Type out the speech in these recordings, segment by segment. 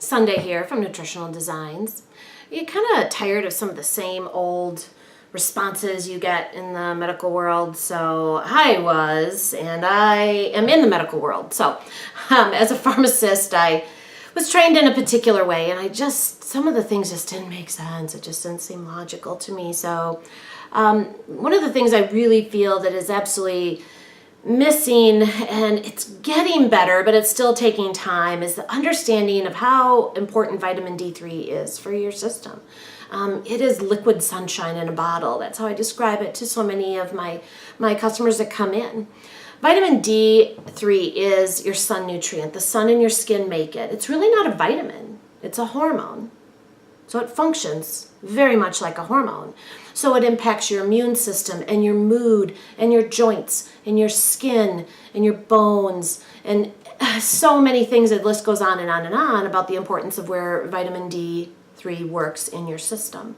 Sunday here from Nutritional Designs. You're kind of tired of some of the same old responses you get in the medical world. So I was, and I am in the medical world. So as a pharmacist, I was trained in a particular way, and some of the things just didn't make sense. It just didn't seem logical to me. So one of the things I really feel that is absolutely missing, and it's getting better, but it's still taking time, is the understanding of how important vitamin D3 is for your system. It is liquid sunshine in a bottle. That's how I describe it to so many of my customers that come in. Vitamin D3 is your sun nutrient. The sun and your skin make it. It's really not a vitamin. It's a hormone. So it functions very much like a hormone. So it impacts your immune system and your mood and your joints and your skin and your bones and so many things. The list goes on and on and on about the importance of where vitamin D3 works in your system.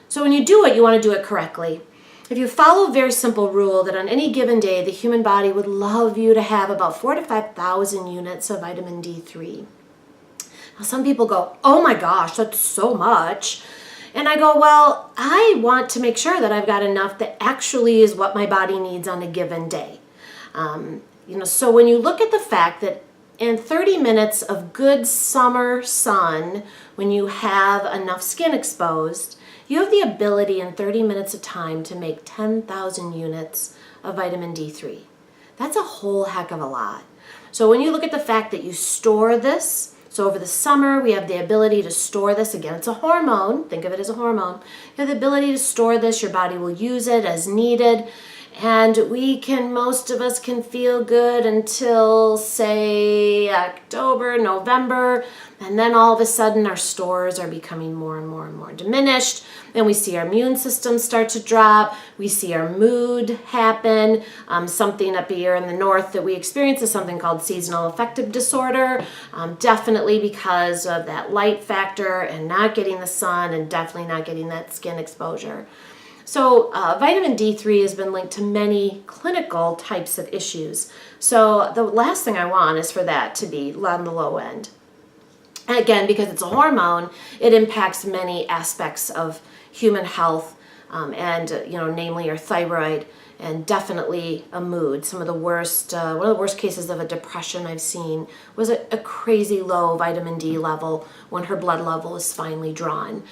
So when you do it, you want to do it correctly. If you follow a very simple rule that on any given day, the human body would love you to have about 4,000 to 5,000 units of vitamin D3. Now, some people go, oh my gosh, that's so much. And I go, well, I want to make sure that I've got enough that actually is what my body needs on a given day. So when you look at the fact that in 30 minutes of good summer sun, when you have enough skin exposed, you have the ability in 30 minutes of time to make 10,000 units of vitamin D3. That's a whole heck of a lot. So when you look at the fact that you store this, so over the summer, we have the ability to store this. Again, it's a hormone. Think of it as a hormone. You have the ability to store this. Your body will use it as needed. And most of us can feel good until, say, October, November. And then all of a sudden, our stores are becoming more and more and more diminished. And we see our immune system start to drop. We see our mood happen. Something up here in the north that we experience is something called seasonal affective disorder. Definitely because of that light factor and not getting the sun and definitely not getting that skin exposure. So vitamin D3 has been linked to many clinical types of issues. So the last thing I want is for that to be on the low end. And again, because it's a hormone, it impacts many aspects of human health, namely your thyroid and definitely a mood. One of the worst cases of a depression I've seen was a crazy low vitamin D level when her blood level is finally drawn.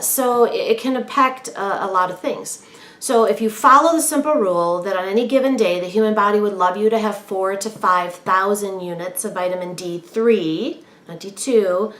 So it can impact a lot of things. So if you follow the simple rule that on any given day, the human body would love you to have 4,000 to 5,000 units of vitamin D3, not D2,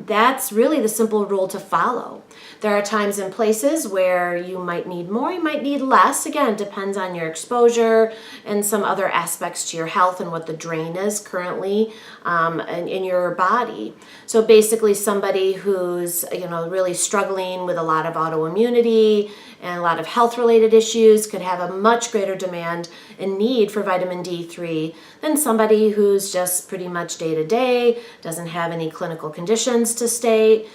that's really the simple rule to follow. There are times and places where you might need more, you might need less. Again, it depends on your exposure and some other aspects to your health and what the drain is currently in your body. So basically somebody who's really struggling with a lot of autoimmunity and a lot of health-related issues could have a much greater demand and need for vitamin D3 than somebody who's just pretty much day-to-day, doesn't have any clinical conditions to state,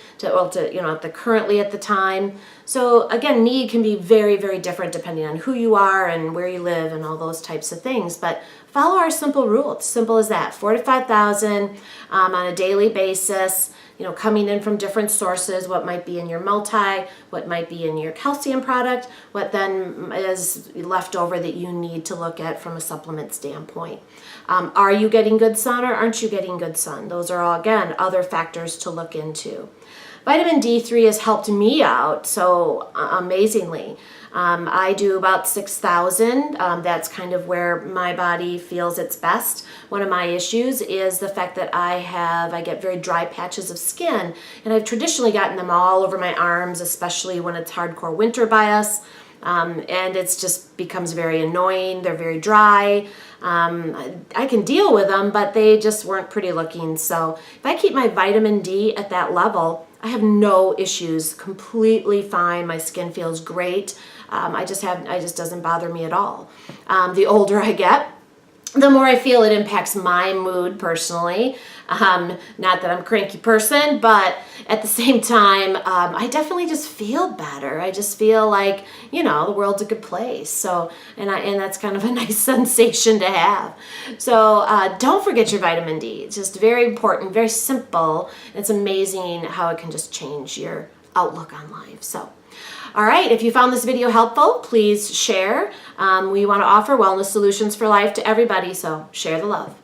currently at the time. So again, need can be very, very different depending on who you are and where you live and all those types of things. But follow our simple rule. It's simple as that. 4,000 to 5,000 on a daily basis. Coming in from different sources, what might be in your multi, what might be in your calcium product, what then is left over that you need to look at from a supplement standpoint. Are you getting good sun or aren't you getting good sun? Those are all, again, other factors to look into. Vitamin D3 has helped me out so amazingly. I do about 6,000. That's kind of where my body feels its best. One of my issues is the fact that I get very dry patches of skin, and I've traditionally gotten them all over my arms, especially when it's hardcore winter by us. And it's just becomes very annoying. They're very dry. I can deal with them, but they just weren't pretty looking. So if I keep my vitamin D at that level, I have no issues, completely fine. My skin feels great. It just doesn't bother me at all. The older I get, the more I feel it impacts my mood personally. Not that I'm a cranky person, but at the same time, I definitely just feel better. I just feel like, the world's a good place. So, and that's kind of a nice sensation to have. So don't forget your vitamin D. It's just very important, very simple. It's amazing how it can just change your outlook on life. So, all right, if you found this video helpful, please share. We want to offer wellness solutions for life to everybody, so share the love.